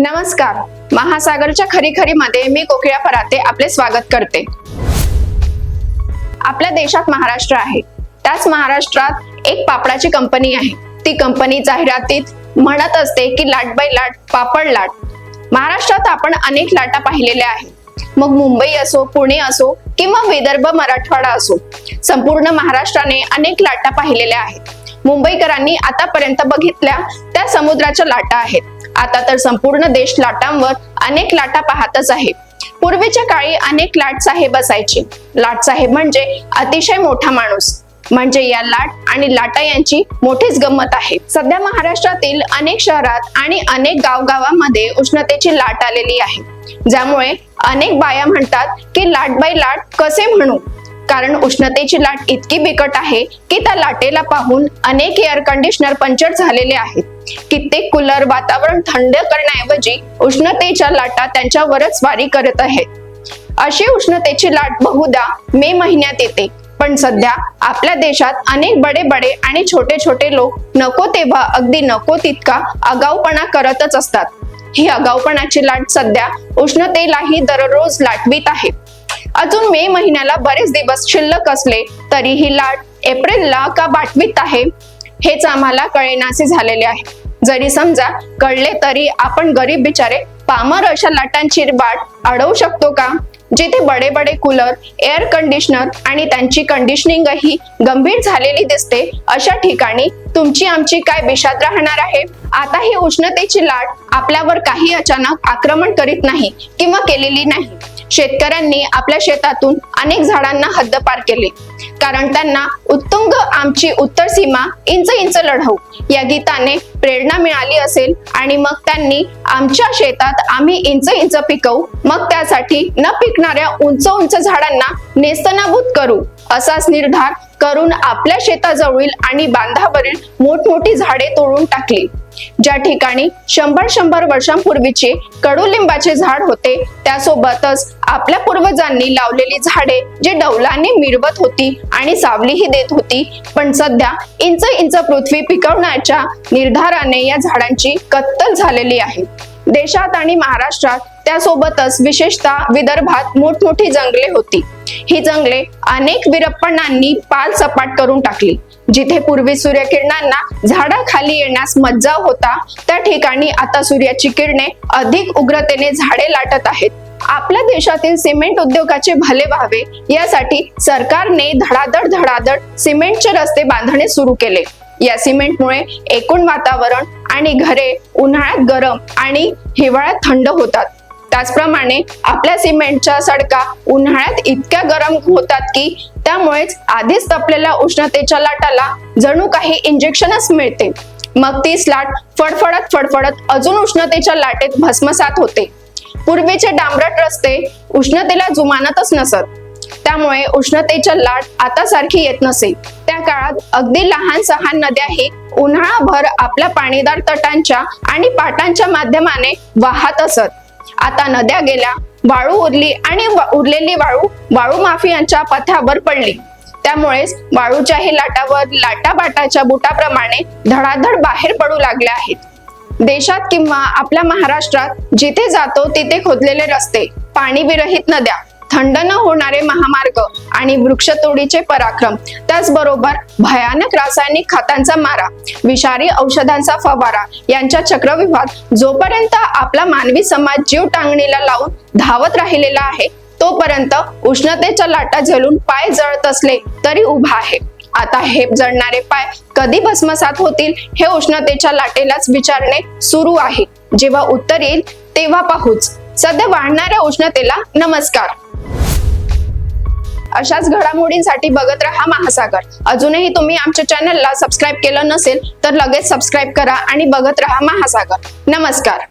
नमस्कार. महासागरच्या खरी खरी मध्ये मी कोकिळा पराते आपले स्वागत करते. आपल्या देशात महाराष्ट्र आहे. त्याच महाराष्ट्रात एक पापडाची कंपनी आहे. ती कंपनी जाहिरातीत म्हणत असते की लाट बाय लाट पापड लाट. महाराष्ट्रात आपण अनेक लाटा पाहिलेल्या आहेत. मग मुंबई असो, पुणे असो किंवा विदर्भ मराठवाडा असो, संपूर्ण महाराष्ट्राने अनेक लाटा पाहिलेल्या आहेत. मुंबईकरांनी आतापर्यंत बघितल्या त्या समुद्राच्या लाटा आहेत. आता तर संपूर्ण देश लाटांवर अनेक लाटा पाहतच आहे. पूर्वीच्या काळी अनेक लाट साहेब असायचे. लाट साहेब म्हणजे अतिशय मोठा माणूस. म्हणजे या लाट आणि लाटा यांची मोठीच गंमत आहे. सध्या महाराष्ट्रातील अनेक शहरात आणि अनेक गावगावांमध्ये उष्णतेची लाट आलेली आहे. ज्यामुळे अनेक बाया म्हणतात की लाट बाय लाट कसे म्हणू, कारण उष्णतेची लाट इतकी बिकट आहे की त्या लाटेला पाहून अनेक एअर कंडिशनर पंक्चर झालेले आहेत. कित्येक कूलर वातावरण थंड करण्याऐवजी उष्णतेच्या लाटा त्यांच्यावरच स्वारी करत आहेत. अशी उष्णतेची लाट बहुधा मे महिन्यात येते. पण सध्या आपल्या देशात अनेक बडे बडे आणि छोटे छोटे लोक नको तेव्हा अगदी नको तितका आगाऊपणा करतच असतात. ही आगाऊपणाची लाट सध्या उष्णतेलाही दररोज लाटवीत आहे. अजून मे महिन्याला बरेच दिवस शिल्लक असले तरी ही लाट एप्रिलला का बाटवीत आहे हेच आम्हाला कळेनासे झालेले आहे. जरी समजा कळले तरी आपण गरीब बिचारे पामर अशा लाटांची वाट अडवू शकतो का? जिथे बडे बडे कूलर, एअर कंडिशनर आणि त्यांची कंडिशनिंगही गंभीर झालेली दिसते, अशा ठिकाणी तुमची आमची काय बिशाद राहणार आहे? आता ही उष्णतेची लाट आपल्यावर काही अचानक आक्रमण करीत नाही किंवा केलेली नाही. शेतकऱ्यांनी आपल्या शेतातून अनेक झाडांना हद्दपार केले, कारण त्यांना उत्तुंग आमची उत्तर सीमा इंच इंच लढवू या गीताने प्रेरणा मिळाली असेल आणि मग त्यांनी आमच्या शेतात आम्ही इंच इंच पिकवू, मग त्यासाठी न पिकणाऱ्या उंच उंच झाडांना नेस्तनाबूत करू असाच निर्धार करून आपल्या शेताजवळील आणि बांधावरील मोठमोठी झाडे तोडून टाकली. ज्या ठिकाणी 100 वर्षांपूर्वीचे कडुलिंबाचे झाड होते, त्यासोबतच आपल्या पूर्वजांनी लावलेली झाडे जे डौलाने मिरवत होती आणि सावलीही देत होती, पण सध्या इंच इंच पृथ्वी पिकवण्याच्या निर्धाराने या झाडांची कत्तल झालेली आहे. देशात आणि महाराष्ट्रात, त्यासोबतच विशेषतः विदर्भात मोठमोठी जंगले होती. ही जंगले अनेक विरप्पणांनी पाल सपाट करून टाकली. जिथे पूर्वी सूर्यकिरणांना झाडाखाली येण्यास मज्जाव होता, त्या ठिकाणी आता सूर्याची किरणे अधिक उग्रतेने झाडे लाटत आहेत. आपल्या देशातील सिमेंट उद्योगाचे भले व्हावे यासाठी सरकारने धडाधड सिमेंटचे रस्ते बांधणे सुरू केले. या सिमेंटमुळे एकूण वातावरण आणि घरे उन्हाळ्यात गरम आणि हिवाळ्यात थंड होतात. त्याचप्रमाणे आपल्या सिमेंटच्या सडका उन्हाळ्यात इतक्या गरम होतात की त्यामुळेच आधीच तपलेल्या उष्णतेच्या लाटाला जणू काही इंजेक्शनच मिळते. मग तीच लाट फडफडत अजून उष्णतेच्या लाटेत भस्मसात होते. पूर्वीचे डांबरट रस्ते उष्णतेला जुमानतच नसत, त्यामुळे उष्णतेच्या लाट आता सारखी येत नसे. त्या काळात अगदी लहान सहान नद्याही उन्हाळाभर आपल्या पाणीदार तटांच्या आणि पाटांच्या माध्यमाने वाहत असत. आता नद्या गेल्या, वाळू उरली आणि उरलेली वाळू माफियांच्या पथ्यावर पडली. त्यामुळेच वाळूच्याही लाटावर लाटाबाटाच्या बुटाप्रमाणे धडाधड बाहेर पडू लागल्या आहेत. देशात किंवा आपल्या महाराष्ट्रात जिथे जातो तिथे खोदलेले रस्ते, पाणी विरहित नद्या, थंड न होणारे महामार्ग आणि वृक्षतोडीचे पराक्रम, त्याचबरोबर भयानक रासायनिक खतांचा मारा, विषारी औषधांचा फवारा यांच्या चक्रव्यूहात जोपर्यंत आपला मानवी समाज जीव टांगणीला लावून धावत राहिलेला आहे, तोपर्यंत उष्णतेच्या लाटा झेलून पाय जळत असले तरी उभा आहे. आता हे जळणारे पाय कधी भस्मसात होतील हे उष्णतेच्या लाटेलाच विचारणे सुरू आहे. जेव्हा उत्तर येईल तेव्हा पाहूच. सध्या वाढणाऱ्या उष्णतेला नमस्कार. अशाच घडामोडींसाठी बघत रहा महासागर. अजूनही तुम्ही आमच्या चॅनलला सबस्क्राईब केलं नसेल तर लगेच सबस्क्राईब करा आणि बघत रहा महासागर. नमस्कार.